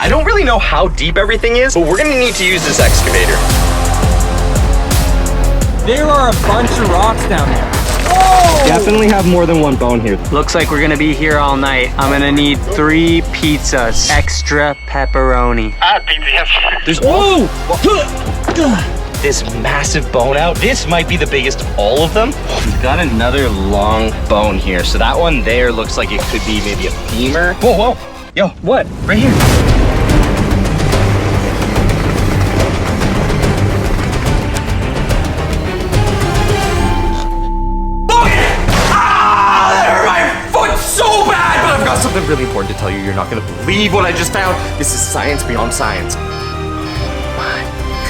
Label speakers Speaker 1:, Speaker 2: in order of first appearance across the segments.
Speaker 1: I don't really know how deep everything is, but we're gonna need to use this excavator.
Speaker 2: There are a bunch of rocks down there.
Speaker 1: Oh! Definitely have more than one bone here.
Speaker 2: Looks like we're gonna be here all night. I'm gonna need 3 pizzas, extra pepperoni.
Speaker 1: Pizza, yes. There's this massive bone out. This might be the biggest of all of them. We've got another long bone here. So that one there looks like it could be maybe a femur. Whoa, whoa. Yo, what? Right here. Something really important to tell you. You're not gonna believe what I just found. This is science beyond science. My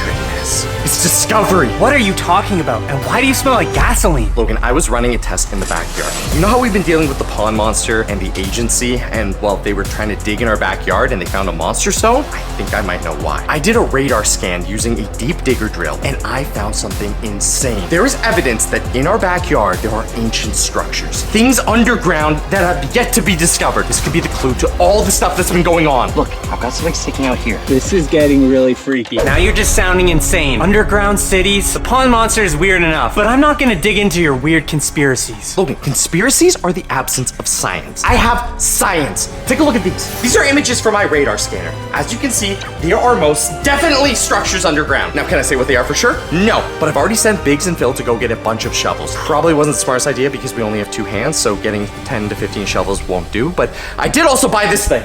Speaker 1: goodness. It's discovery.
Speaker 2: What are you talking about? And why do you smell like gasoline?
Speaker 1: Logan, I was running a test in the backyard. You know how we've been dealing with the pond monster and the agency, and well, they were trying to dig in our backyard and they found a monster stone? I think I might know why. I did a radar scan using a deep digger drill, and I found something insane. There is evidence that in our backyard, there are ancient structures. Things underground that have yet to be discovered. This could be the clue to all the stuff that's been going on. Look, I've got something sticking out here.
Speaker 2: This is getting really freaky. Now you're just sounding insane. Underground cities, the pond monster is weird enough, but I'm not gonna dig into your weird conspiracies.
Speaker 1: Logan, conspiracies are the absence of science. I have science. Take a look at these. These are images from my radar scanner. As you can see, there are most definitely structures underground. Now, can I say what they are for sure? No, but I've already sent Biggs and Phil to go get a bunch of shovels. Probably wasn't the smartest idea because we only have 2 hands, so getting 10 to 15 shovels won't do, but I did also buy this thing.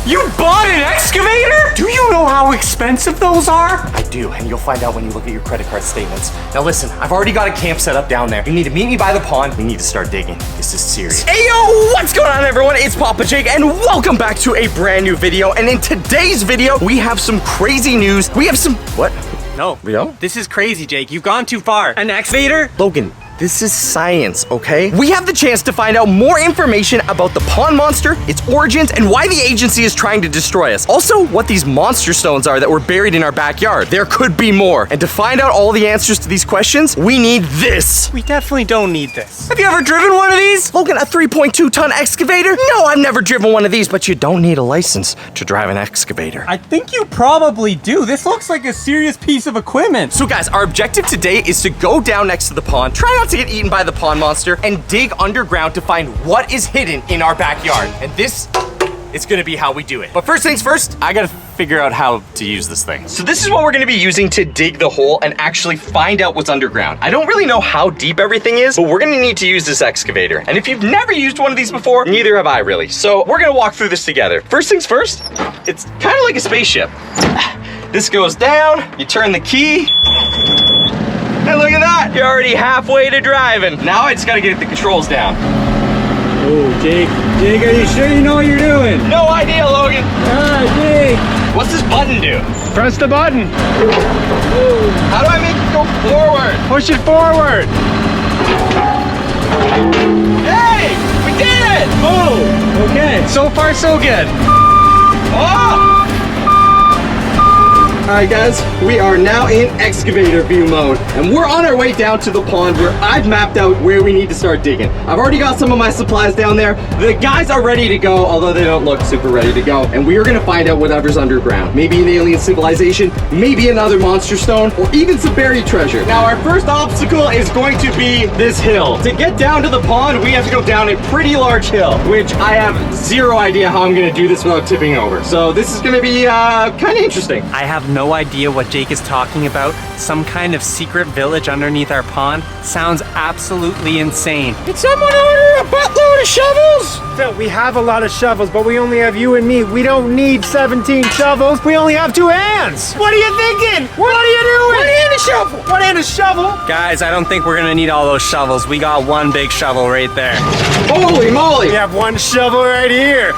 Speaker 2: You bought an excavator? Do you know how expensive those are?
Speaker 1: I do, and you'll find out when you look at your credit card statements. Now listen, I've already got a camp set up down there. You need to meet me by the pond. We need to start digging. This is serious. Hey yo, what's going on everyone? It's Papa Jake, and welcome back to a brand new video. And in today's video, we have some crazy news. We have some, what?
Speaker 2: No.
Speaker 1: Real?
Speaker 2: This is crazy, Jake. You've gone too far. An excavator?
Speaker 1: Logan, this is science, okay? We have the chance to find out more information about the pond monster, its origins, and why the agency is trying to destroy us. Also, what these monster stones are that were buried in our backyard. There could be more. And to find out all the answers to these questions, we need this.
Speaker 2: We definitely don't need this. Have you ever driven one of these?
Speaker 1: Logan, a 3.2-ton excavator? No, I've never driven one of these, but you don't need a license to drive an excavator.
Speaker 2: I think you probably do. This looks like a serious piece of equipment.
Speaker 1: So guys, our objective today is to go down next to the pond, try not to get eaten by the pond monster, and dig underground to find what is hidden in our backyard. And this is gonna be how we do it. But first things first, I gotta figure out how to use this thing. So this is what we're gonna be using to dig the hole and actually find out what's underground. I don't really know how deep everything is, but we're gonna need to use this excavator. And if you've never used one of these before, neither have I really. So we're gonna walk through this together. First things first, it's kind of like a spaceship. This goes down, you turn the key, and look at that, you're already halfway to driving. Now I just gotta get the controls down.
Speaker 2: Oh, Jake, are you sure you know what you're doing?
Speaker 1: No idea, Logan.
Speaker 2: Jake.
Speaker 1: What's this button do?
Speaker 3: Press the button.
Speaker 1: How do I make it go forward?
Speaker 3: Push it forward.
Speaker 1: Hey, we did it!
Speaker 3: Oh, okay. So far, so good.
Speaker 1: Oh! Alright guys, we are now in excavator view mode, and we're on our way down to the pond where I've mapped out where we need to start digging. I've already got some of my supplies down there. The guys are ready to go, although they don't look super ready to go, and we are gonna find out whatever's underground. Maybe an alien civilization, maybe another monster stone, or even some buried treasure. Now our first obstacle is going to be this hill. To get down to the pond, we have to go down a pretty large hill, which I have zero idea how I'm gonna do this without tipping over. So this is gonna be kind of interesting.
Speaker 2: I have no idea what Jake is talking about. Some kind of secret village underneath our pond sounds absolutely insane.
Speaker 3: Did someone order a buttload of shovels? Phil, we have a lot of shovels, but we only have you and me. We don't need 17 shovels. We only have 2 hands. What are you thinking? What are you doing? One hand a shovel. One hand a shovel.
Speaker 2: Guys, I don't think we're gonna need all those shovels. We got one big shovel right there.
Speaker 1: Holy moly!
Speaker 3: We have one shovel right here.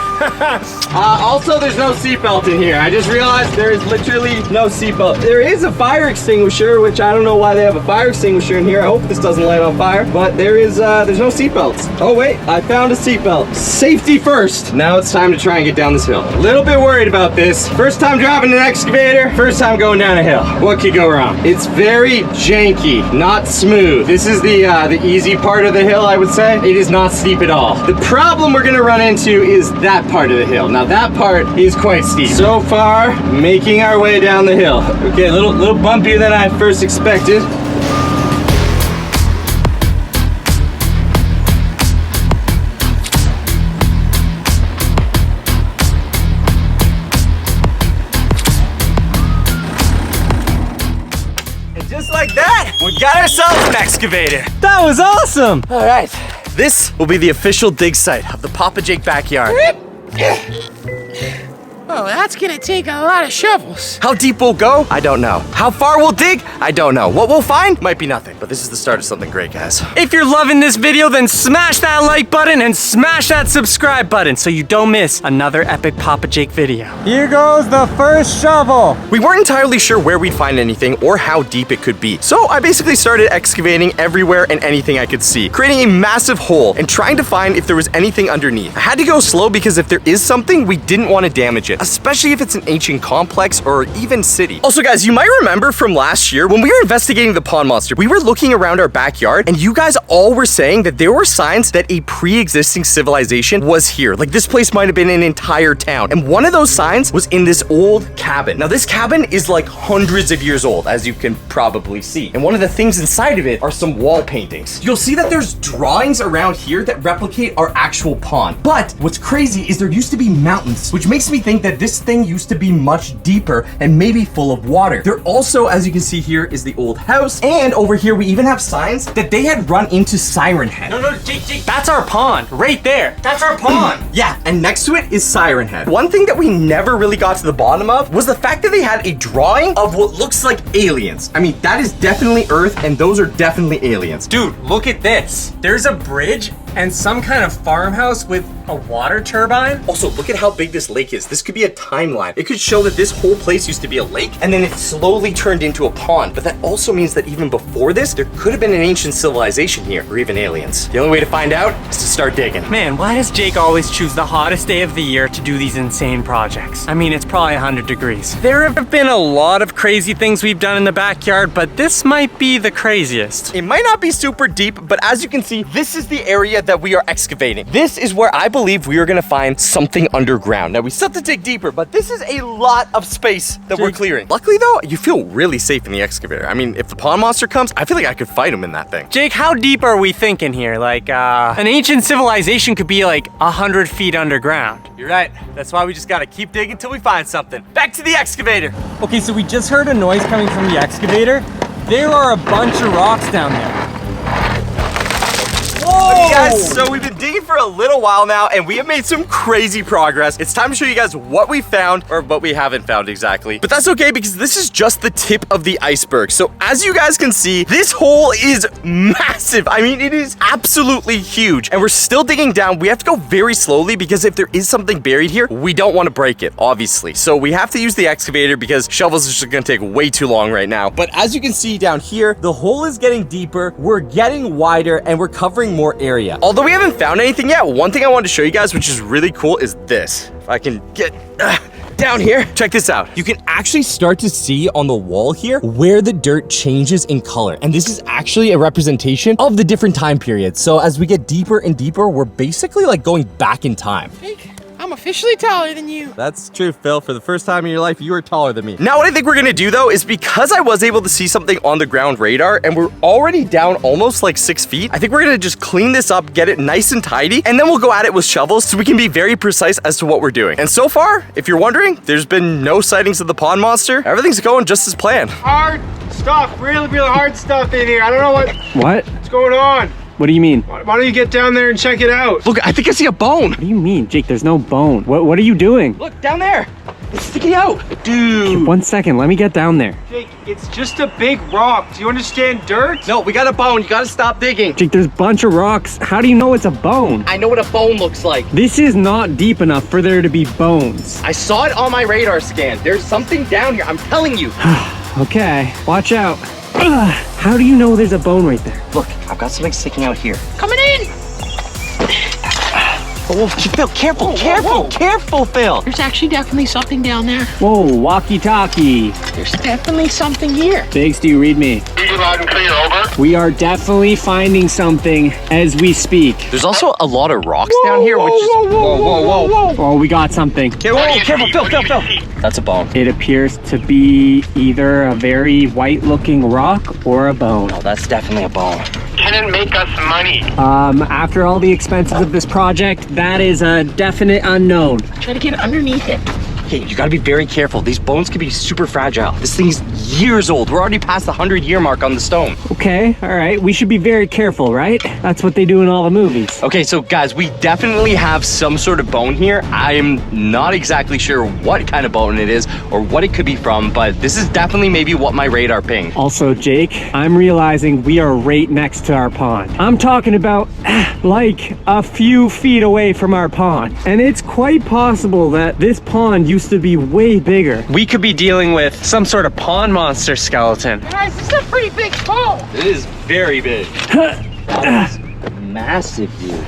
Speaker 1: Also, there's no seatbelt in here. I just realized there is literally no seatbelt. There is a fire extinguisher, which I don't know why they have a fire extinguisher in here. I hope this doesn't light on fire, but there's no seatbelts. Oh wait, I found a seatbelt. Safety first. Now it's time to try and get down this hill. A little bit worried about this. First time driving an excavator, first time going down a hill. What could go wrong? It's very janky, not smooth. This is the easy part of the hill, I would say. It is not steep steep at all. The problem we're gonna run into is that part of the hill. Now that part is quite steep. So far, making our way down the hill. Okay, a little bumpier than I first expected. Just like that, we got ourselves an excavator.
Speaker 2: That was awesome.
Speaker 1: All right, this will be the official dig site of the Papa Jake backyard.
Speaker 4: Oh, that's gonna take a lot of shovels.
Speaker 1: How deep we'll go, I don't know. How far we'll dig, I don't know. What we'll find might be nothing, but this is the start of something great, guys.
Speaker 2: If you're loving this video, then smash that like button and smash that subscribe button so you don't miss another epic Papa Jake video.
Speaker 3: Here goes the first shovel.
Speaker 1: We weren't entirely sure where we'd find anything or how deep it could be. So I basically started excavating everywhere and anything I could see, creating a massive hole and trying to find if there was anything underneath. I had to go slow because if there is something, we didn't want to damage it, especially if it's an ancient complex or even city. Also, guys, you might remember from last year when we were investigating the pond monster, we were looking around our backyard and you guys all were saying that there were signs that a pre-existing civilization was here. Like this place might have been an entire town. And one of those signs was in this old cabin. Now this cabin is like hundreds of years old, as you can probably see. And one of the things inside of it are some wall paintings. You'll see that there's drawings around here that replicate our actual pond. But what's crazy is there used to be mountains, which makes me think that this thing used to be much deeper and maybe full of water. There also, as you can see here, is the old house. And over here, we even have signs that they had run into Siren Head.
Speaker 2: No, Jake, that's our pond, right there. That's our pond.
Speaker 1: Yeah, and next to it is Siren Head. One thing that we never really got to the bottom of was the fact that they had a drawing of what looks like aliens. I mean, that is definitely Earth, and those are definitely aliens.
Speaker 2: Dude, look at this. There's a bridge and some kind of farmhouse with a water turbine.
Speaker 1: Also, look at how big this lake is. This could be a timeline. It could show that this whole place used to be a lake, and then it slowly turned into a pond. But that also means that even before this, there could have been an ancient civilization here, or even aliens. The only way to find out is to start digging.
Speaker 2: Man, why does Jake always choose the hottest day of the year to do these insane projects? I mean, it's probably 100 degrees. There have been a lot of crazy things we've done in the backyard, but this might be the craziest.
Speaker 1: It might not be super deep, but as you can see, this is the area that we are excavating. This is where I believe we are gonna find something underground. Now, we still have to dig deeper, but this is a lot of space that we're clearing. Luckily though, you feel really safe in the excavator. I mean, if the pond monster comes, I feel like I could fight him in that thing.
Speaker 2: Jake, how deep are we thinking here? Like, an ancient civilization could be like 100 feet underground.
Speaker 1: You're right. That's why we just gotta keep digging until we find something. Back to the excavator.
Speaker 2: Okay, so we just heard a noise coming from the excavator. There are a bunch of rocks down there.
Speaker 1: Okay, guys, so we've been digging for a little while now, and we have made some crazy progress. It's time to show you guys what we found, or what we haven't found exactly. But that's okay, because this is just the tip of the iceberg. So as you guys can see, this hole is massive. I mean, it is absolutely huge. And we're still digging down. We have to go very slowly, because if there is something buried here, we don't want to break it, obviously. So we have to use the excavator, because shovels are just gonna take way too long right now. But as you can see down here, the hole is getting deeper, we're getting wider, and we're covering more area. Although we haven't found anything yet, one thing I wanted to show you guys, which is really cool, is this. If I can get down here, check this out. You can actually start to see on the wall here where the dirt changes in color. And this is actually a representation of the different time periods. So as we get deeper and deeper, we're basically like going back in time.
Speaker 4: Jake, I'm officially taller than you.
Speaker 1: That's true, Phil. For the first time in your life, you are taller than me. Now, what I think we're gonna do though is, because I was able to see something on the ground radar and we're already down almost like 6 feet, I think we're gonna just clean this up, get it nice and tidy, and then we'll go at it with shovels so we can be very precise as to what we're doing. And so far, if you're wondering, there's been no sightings of the pond monster. Everything's going just as planned.
Speaker 3: Hard stuff, really hard stuff in here. I don't know what's going on.
Speaker 2: What do you mean?
Speaker 3: Why don't you get down there and check it out?
Speaker 1: Look, I think I see a bone.
Speaker 2: What do you mean, Jake? There's no bone. What are you doing?
Speaker 1: Look, down there. It's sticking out. Dude.
Speaker 2: 1 second, let me get down there.
Speaker 3: Jake, it's just a big rock. Do you understand dirt?
Speaker 1: No, we got a bone. You gotta stop digging.
Speaker 2: Jake, there's a bunch of rocks. How do you know it's a bone?
Speaker 1: I know what a bone looks like.
Speaker 2: This is not deep enough for there to be bones.
Speaker 1: I saw it on my radar scan. There's something down here. I'm telling you.
Speaker 2: Okay, watch out. How do you know there's a bone right there?
Speaker 1: Look, I've got something sticking out here.
Speaker 4: Coming in.
Speaker 1: Oh, Phil, careful, careful, Phil.
Speaker 4: There's actually definitely something down there.
Speaker 2: Whoa, walkie-talkie.
Speaker 4: There's definitely something here.
Speaker 2: Biggs, do you read me?
Speaker 5: loud and clear, over.
Speaker 2: We are definitely finding something as we speak.
Speaker 1: There's also a lot of rocks down here, which is... Whoa.
Speaker 2: Oh, we got something.
Speaker 1: Okay, whoa, careful, Phil. That's a bone.
Speaker 2: It appears to be either a very white-looking rock or a bone.
Speaker 1: Oh, that's definitely a bone.
Speaker 5: Can it make us money?
Speaker 2: After all the expenses of this project, that is a definite unknown.
Speaker 4: Try to get underneath it.
Speaker 1: Hey, you gotta be very careful. These bones could be super fragile. This thing's years old. We're already past the 100-year mark on the stone.
Speaker 2: Okay, all right. We should be very careful, right? That's what they do in all the movies.
Speaker 1: Okay, so guys, we definitely have some sort of bone here. I am not exactly sure what kind of bone it is or what it could be from, but this is definitely maybe what my radar pinged.
Speaker 2: Also, Jake, I'm realizing we are right next to our pond. I'm talking about like a few feet away from our pond. And it's quite possible that this pond used to be way bigger. We could be dealing with some sort of pond monster skeleton.
Speaker 4: Guys, this is a pretty big bone.
Speaker 1: It is very big. That is massive, dude.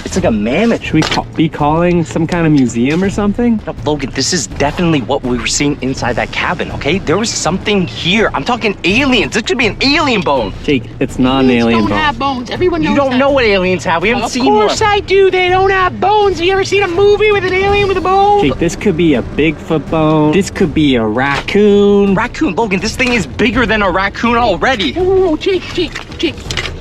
Speaker 1: It's like a mammoth.
Speaker 2: Should we be calling some kind of museum or something?
Speaker 1: No, Logan, this is definitely what we were seeing inside that cabin, okay? There was something here. I'm talking aliens. This could be an alien bone.
Speaker 2: Jake, it's not an alien
Speaker 4: don't
Speaker 2: bone.
Speaker 4: have bones. Everyone knows
Speaker 1: You don't
Speaker 4: that.
Speaker 1: know what aliens have. We haven't seen one.
Speaker 4: Of course I do. They don't have bones. Have you ever seen a movie with an alien with a bone?
Speaker 2: Jake, this could be a Bigfoot bone. This could be a raccoon.
Speaker 1: Raccoon, Logan, this thing is bigger than a raccoon already.
Speaker 4: Whoa, Jake.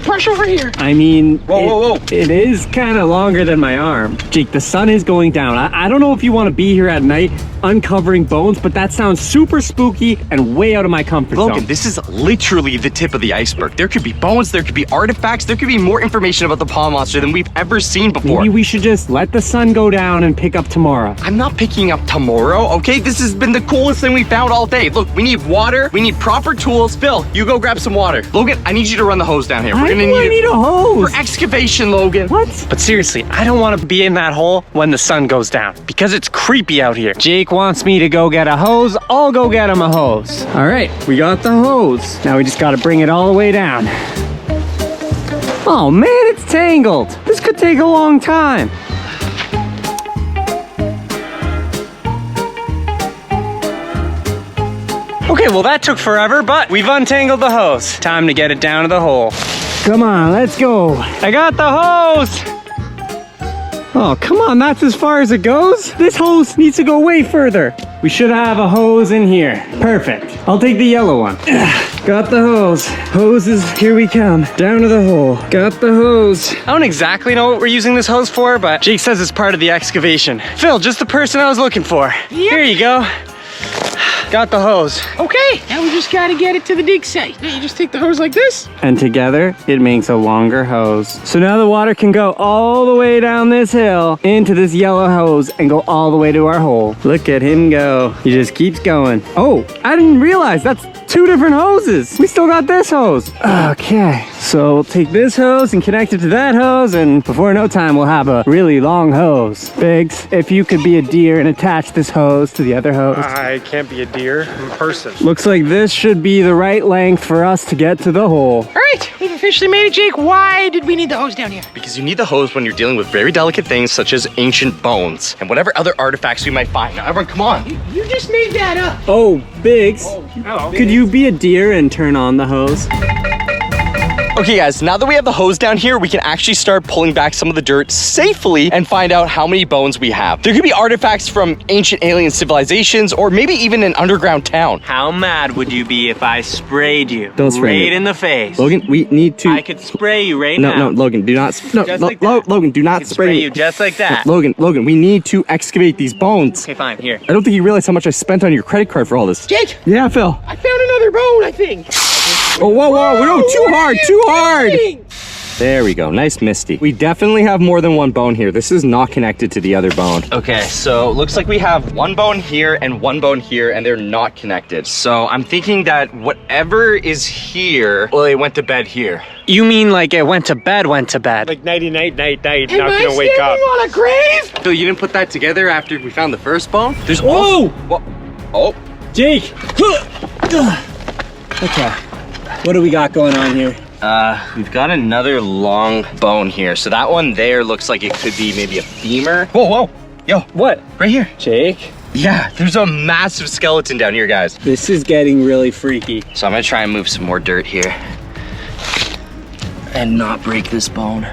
Speaker 4: Brush over here.
Speaker 2: I mean,
Speaker 1: Whoa.
Speaker 2: It is kind of longer than my arm. Jake, the sun is going down. I don't know if you want to be here at night uncovering bones, but that sounds super spooky and way out of my comfort
Speaker 1: Logan,
Speaker 2: zone.
Speaker 1: this is literally the tip of the iceberg. There could be bones, there could be artifacts, there could be more information about the pond monster than we've ever seen before.
Speaker 2: Maybe we should just let the sun go down and pick up tomorrow.
Speaker 1: I'm not picking up tomorrow, okay? This has been the coolest thing we found all day. Look, we need water, we need proper tools. Phil, you go grab some water. Logan, I need you to run the hose down here.
Speaker 2: Why do I need a hose?
Speaker 1: For excavation, Logan.
Speaker 2: What? But seriously, I don't want to be in that hole when the sun goes down because it's creepy out here. Jake wants me to go get a hose. I'll go get him a hose. All right, we got the hose. Now we just got to bring it all the way down. Oh man, it's tangled. This could take a long time. Okay, well that took forever, but we've untangled the hose. Time to get it down to the hole. Come on, let's go. I got the hose. Oh, come on, that's as far as it goes? This hose needs to go way further. We should have a hose in here. Perfect. I'll take the yellow one. Got the hose. Hoses, here we come. Down to the hole. Got the hose. I don't exactly know what we're using this hose for, but Jake says it's part of the excavation. Phil, just the person I was looking for.
Speaker 4: Yep.
Speaker 2: Here you go. Got the hose.
Speaker 4: Okay, now we just gotta get it to the dig site. Now you just take the hose like this.
Speaker 2: And together, it makes a longer hose. So now the water can go all the way down this hill into this yellow hose and go all the way to our hole. Look at him go. He just keeps going. Oh, I didn't realize that's two different hoses. We still got this hose. Okay, so we'll take this hose and connect it to that hose, and before no time, we'll have a really long hose. Biggs, if you could be a deer and attach this hose to the other hose.
Speaker 3: I can't be a deer. I'm a person.
Speaker 2: Looks like this should be the right length for us to get to the hole.
Speaker 4: All right, we've officially made it, Jake. Why did we need the hose down here?
Speaker 1: Because you need the hose when you're dealing with very delicate things such as ancient bones and whatever other artifacts we might find. Now, everyone, come on.
Speaker 4: You just made that up.
Speaker 2: Oh, Biggs,
Speaker 3: Hello.
Speaker 2: could you be a deer and turn on the hose?
Speaker 1: Okay guys, now that we have the hose down here, we can actually start pulling back some of the dirt safely and find out how many bones we have. There could be artifacts from ancient alien civilizations or maybe even an underground town.
Speaker 2: How mad would you be if I sprayed you?
Speaker 6: Don't spray me.
Speaker 2: Right in the face.
Speaker 6: Logan, we need to.
Speaker 2: I could spray you right now.
Speaker 6: No, Logan, do not. No,
Speaker 2: Just like that.
Speaker 6: Logan, do
Speaker 2: I
Speaker 6: not
Speaker 2: could
Speaker 6: spray
Speaker 2: spray
Speaker 6: me.
Speaker 2: you just like that.
Speaker 6: Logan, we need to excavate these bones.
Speaker 2: Okay, fine, here.
Speaker 6: I don't think you realize how much I spent on your credit card for all this.
Speaker 4: Jake,
Speaker 6: Yeah, Phil.
Speaker 4: I found another bone, I think.
Speaker 6: Oh, whoa, no, too hard, too hard.
Speaker 4: Doing?
Speaker 6: There we go, nice Misty. We definitely have more than one bone here. This is not connected to the other bone.
Speaker 1: Okay, so looks like we have one bone here and one bone here and they're not connected. So I'm thinking that whatever is here, well, it went to bed here.
Speaker 2: You mean like it went to bed,
Speaker 3: Like nighty night,
Speaker 4: Am
Speaker 3: not
Speaker 4: I
Speaker 3: gonna wake
Speaker 4: standing
Speaker 3: up.
Speaker 4: on a grave?
Speaker 1: So you didn't put that together after we found the first bone? There's
Speaker 2: Whoa!
Speaker 1: also... Oh,
Speaker 2: Jake! Okay, what do we got going on here?
Speaker 1: we've got another long bone here. So that one there looks like it could be maybe a femur. Whoa, yo,
Speaker 2: What?
Speaker 1: right here.
Speaker 2: Jake?
Speaker 1: Yeah, there's a massive skeleton down here, guys.
Speaker 2: This is getting really freaky.
Speaker 1: So I'm gonna try and move some more dirt here. and not break this bone.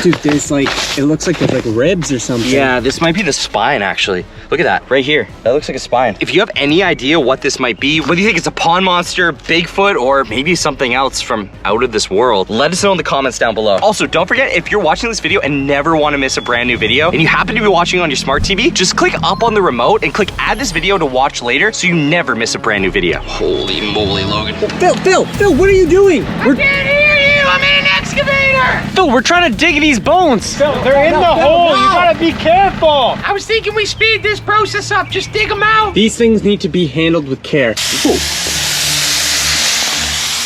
Speaker 2: Dude, there's like, it looks like there's like ribs or something.
Speaker 1: Yeah, this might be the spine actually. Look at that, right here. That looks like a spine. If you have any idea what this might be, whether you think it's a pond monster, Bigfoot, or maybe something else from out of this world, let us know in the comments down below. Also, don't forget, if you're watching this video and never want to miss a brand new video, and you happen to be watching on your smart TV, just click up on the remote and click add this video to watch later so you never miss a brand new video. Holy moly, Logan.
Speaker 2: Phil, what are you doing?
Speaker 4: I can't hear you. I'm in an excavator.
Speaker 2: Phil, we're trying to dig these bones.
Speaker 3: They're in the hole. You gotta be careful.
Speaker 4: I was thinking we speed this process up. Just dig them out.
Speaker 2: These things need to be handled with care.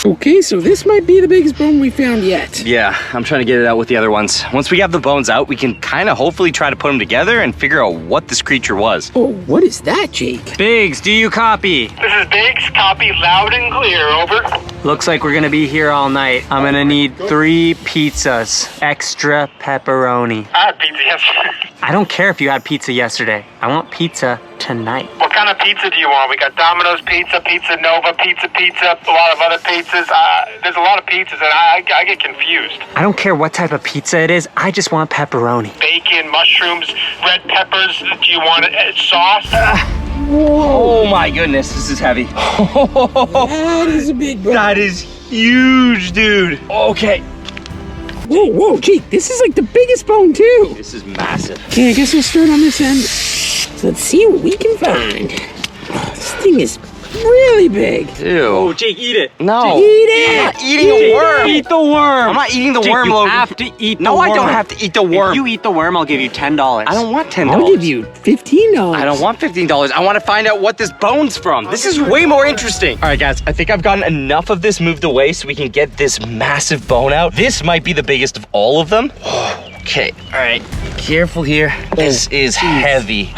Speaker 2: Okay, so this might be the biggest bone we found yet.
Speaker 1: Yeah, I'm trying to get it out with the other ones. Once we have the bones out, we can kind of hopefully try to put them together and figure out what this creature was.
Speaker 2: Oh, what is that, Jake? Biggs, do you copy?
Speaker 5: This is Biggs. Copy loud and clear. Over.
Speaker 2: Looks like we're gonna be here all night. I'm gonna need 3 pizzas, extra pepperoni.
Speaker 5: I had pizza yesterday.
Speaker 2: I don't care if you had pizza yesterday. I want pizza tonight.
Speaker 5: What kind of pizza do you want? We got Domino's Pizza, Pizza Nova, Pizza, a lot of other pizzas. There's a lot of pizzas, and I get confused.
Speaker 2: I don't care what type of pizza it is. I just want pepperoni.
Speaker 5: Bacon, mushrooms, red peppers. Do you want sauce?
Speaker 1: Oh my goodness, this is heavy.
Speaker 2: That is a big bone.
Speaker 1: That is huge, dude. Okay.
Speaker 2: Whoa, Jake, this is like the biggest bone too.
Speaker 1: This is massive.
Speaker 2: Okay, I guess we'll start on this end. So let's see what we can find. This thing is really big.
Speaker 1: Ew.
Speaker 2: Oh, Jake, eat it.
Speaker 1: No.
Speaker 2: Jake, eat it.
Speaker 1: I'm not eating a worm.
Speaker 2: Eat the worm.
Speaker 1: I'm not eating the
Speaker 2: Jake,
Speaker 1: worm,
Speaker 2: you
Speaker 1: Logan.
Speaker 2: have to eat the
Speaker 1: No,
Speaker 2: worm.
Speaker 1: I don't have to eat the worm.
Speaker 2: If you eat the worm, I'll give you $10.
Speaker 1: I don't want $10.
Speaker 2: I'll give you $15.
Speaker 1: I don't want $15. I want to find out what this bone's from. This is way more interesting. All right, guys, I think I've gotten enough of this moved away so we can get this massive bone out. This might be the biggest of all of them. Okay, all right, careful here. This is heavy.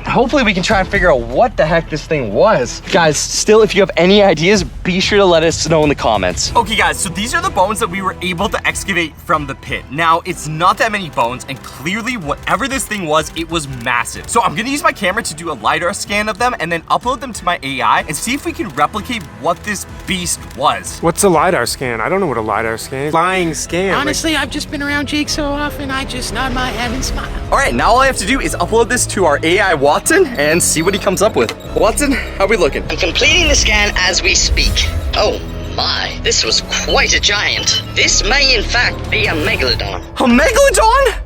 Speaker 1: Hopefully we can try and figure out what the heck this thing was. Guys, still, if you have any ideas, be sure to let us know in the comments. Okay, guys, so these are the bones that we were able to excavate from the pit. Now, it's not that many bones, and clearly, whatever this thing was, it was massive. So I'm gonna use my camera to do a LiDAR scan of them and then upload them to my AI and see if we can replicate what this beast was.
Speaker 3: What's a LiDAR scan? I don't know what a LiDAR scan is. Flying scan.
Speaker 4: Honestly, I've just been around Jake so often, I just nod my head and smile.
Speaker 1: All right, now all I have to do is upload this to our AI Watson and see what he comes up with. Watson, how we looking?
Speaker 7: I'm completing the scan as we speak. Oh my, this was quite a giant. This may in fact be a megalodon.
Speaker 1: A megalodon?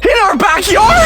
Speaker 1: In our backyard?